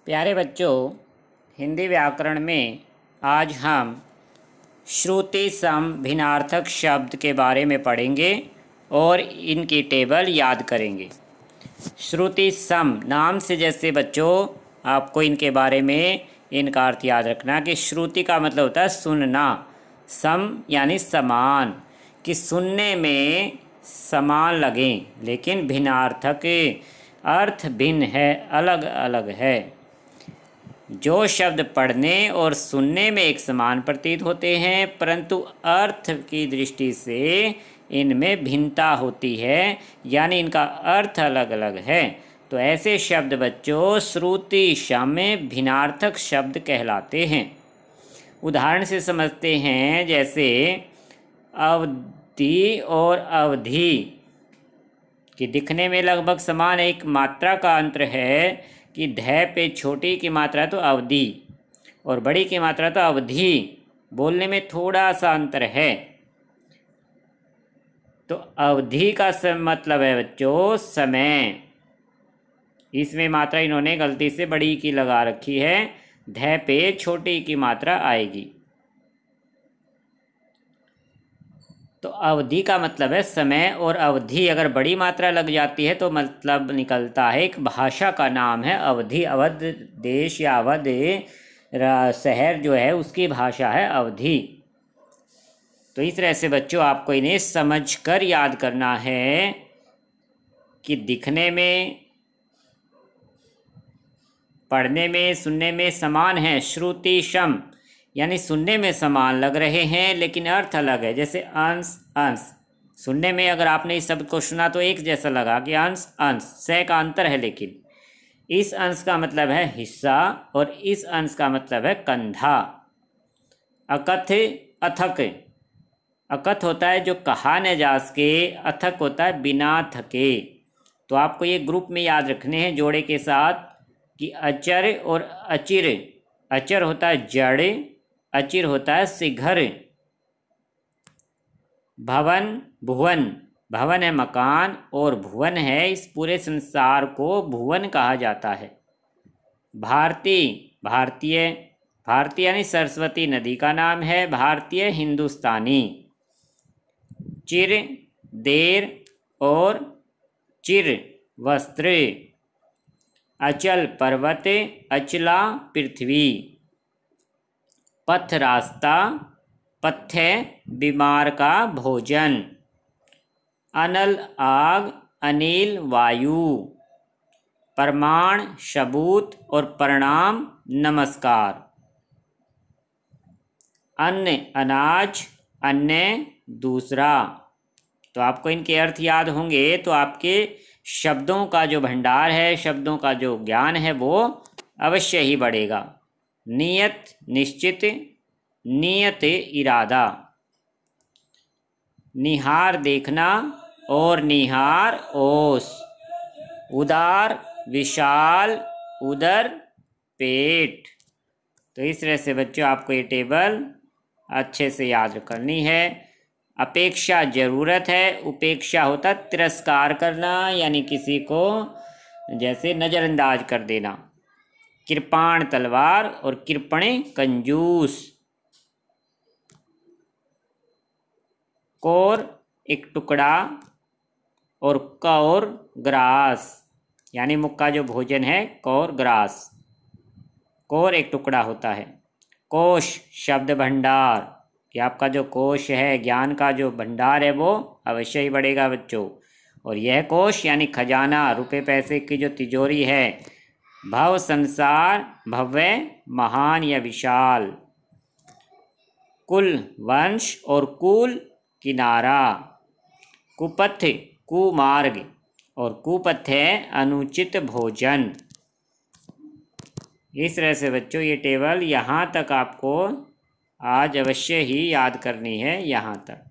प्यारे बच्चों, हिंदी व्याकरण में आज हम श्रुति सम भिन्नार्थक शब्द के बारे में पढ़ेंगे और इनकी टेबल याद करेंगे। श्रुति सम नाम से जैसे बच्चों आपको इनके बारे में इनका अर्थ याद रखना कि श्रुति का मतलब होता है सुनना, सम यानी समान, कि सुनने में समान लगें लेकिन भिन्नार्थक अर्थ भिन्न है, अलग अलग है। जो शब्द पढ़ने और सुनने में एक समान प्रतीत होते हैं परंतु अर्थ की दृष्टि से इनमें भिन्नता होती है, यानी इनका अर्थ अलग अलग है, तो ऐसे शब्द बच्चों श्रुति सम में भिन्नार्थक शब्द कहलाते हैं। उदाहरण से समझते हैं, जैसे अवधि और अवधि कि दिखने में लगभग समान, एक मात्रा का अंतर है कि ध पे छोटी की मात्रा तो अवधि और बड़ी की मात्रा तो अवधि, बोलने में थोड़ा सा अंतर है। तो अवधि का मतलब है बच्चों समय, इसमें मात्रा इन्होंने गलती से बड़ी की लगा रखी है, ध पे छोटी की मात्रा आएगी। तो अवधि का मतलब है समय और अवधि अगर बड़ी मात्रा लग जाती है तो मतलब निकलता है एक भाषा का नाम है अवधि। अवध देश या अवध शहर जो है उसकी भाषा है अवधि। तो इस तरह से बच्चों आपको इन्हें समझकर याद करना है कि दिखने में, पढ़ने में, सुनने में समान है। श्रुति सम यानी सुनने में समान लग रहे हैं लेकिन अर्थ अलग है। जैसे अंश अंश, सुनने में अगर आपने इस शब्द को सुना तो एक जैसा लगा कि अंश अंश, से का अंतर है, लेकिन इस अंश का मतलब है हिस्सा और इस अंश का मतलब है कंधा। अकथ अथक, अकथ होता है जो कहा न जा सके, अथक होता है बिना थके। तो आपको ये ग्रुप में याद रखने हैं जोड़े के साथ कि अचर और अचिर। अचर होता है जड़, अचिर होता है शिखर। भवन भुवन, भवन है मकान और भुवन है इस पूरे संसार को भुवन कहा जाता है। भारती भारतीय, भारतीय यानी सरस्वती नदी का नाम है, भारतीय हिंदुस्तानी। चिर देर और चिर वस्त्र। अचल पर्वत, अचला पृथ्वी। पथ रास्ता, पथ्य बीमार का भोजन। अनल आग, अनिल वायु। प्रमाण सबूत और प्रणाम नमस्कार। अन्न अनाज, अन्य दूसरा। तो आपको इनके अर्थ याद होंगे तो आपके शब्दों का जो भंडार है, शब्दों का जो ज्ञान है वो अवश्य ही बढ़ेगा। नियत निश्चित, नियत इरादा। निहार देखना और निहार ओस। उदार विशाल, उदर पेट। तो इस तरह से बच्चों आपको ये टेबल अच्छे से याद करनी है। अपेक्षा जरूरत है, उपेक्षा होता तिरस्कार करना यानी किसी को जैसे नज़रअंदाज कर देना। कृपाण तलवार और कृपणे कंजूस। कोर एक टुकड़ा और कौर ग्रास, यानी मुक्का जो भोजन है कौर ग्रास। कोर एक टुकड़ा होता है। कोश शब्द भंडार, कि आपका जो कोश है, ज्ञान का जो भंडार है वो अवश्य ही बढ़ेगा बच्चों। और यह कोश यानी खजाना, रुपए पैसे की जो तिजोरी है। भव संसार, भव्य महान या विशाल। कुल वंश और कुल किनारा। कुपथ कुमार्ग और कुपथ है अनुचित भोजन। इस तरह से बच्चों ये टेबल यहाँ तक आपको आज अवश्य ही याद करनी है, यहाँ तक।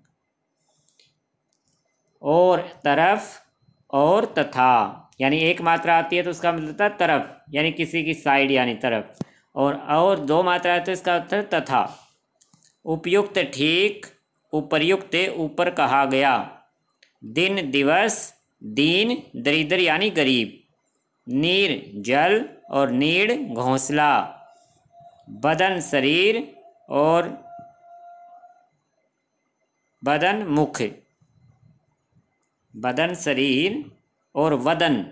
और तरफ और तथा, यानी एक मात्रा आती है तो उसका मतलब होता है तरफ, यानी किसी की साइड यानी तरफ। और दो मात्रा आती है तो इसका अर्थ है तथा। उपयुक्त ठीक, उपर्युक्त ऊपर कहा गया। दिन दिवस, दीन दरिद्र यानी गरीब। नीर जल, और नीड़ घोंसला। बदन शरीर और बदन मुख। बदन शरीर और वदन,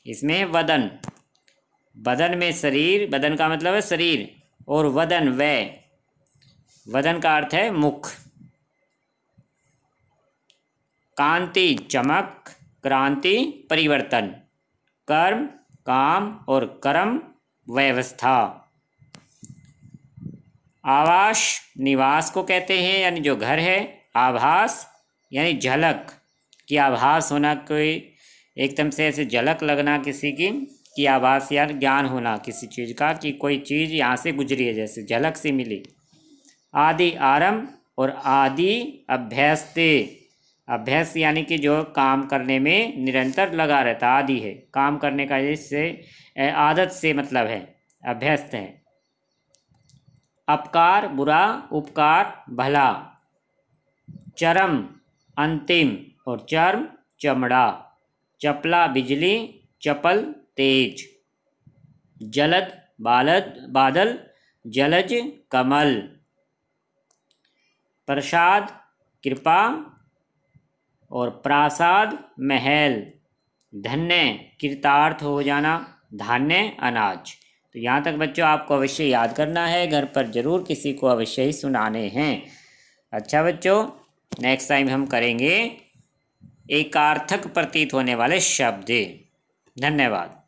इसमें वदन। बदन में शरीर, बदन का मतलब है शरीर, और वदन वदन का अर्थ है मुख। कांति चमक, क्रांति परिवर्तन। कर्म काम और कर्म व्यवस्था। आवास निवास को कहते हैं, यानी जो घर है। आभास यानी झलक की, आभास होना, कोई एकदम से ऐसे झलक लगना किसी की, कि आभास या ज्ञान होना किसी चीज़ का, कि कोई चीज़ यहाँ से गुजरी है, जैसे झलक से मिली। आदि आरंभ और आदि अभ्यस्ते। अभ्यास यानी कि जो काम करने में निरंतर लगा रहता, आदि है काम करने का, इससे आदत से मतलब है, अभ्यस्त है। अपकार बुरा, उपकार भला। चरम अंतिम और चर्म चमड़ा। चपला बिजली, चपल तेज। जलद बादल, जलज कमल। प्रसाद कृपा और प्रासाद महल। धन्य कृतार्थ हो जाना, धान्य अनाज। तो यहाँ तक बच्चों आपको अवश्य याद करना है, घर पर ज़रूर किसी को अवश्य ही सुनाने हैं। अच्छा बच्चों, नेक्स्ट टाइम हम करेंगे एकार्थक प्रतीत होने वाले शब्द। धन्यवाद।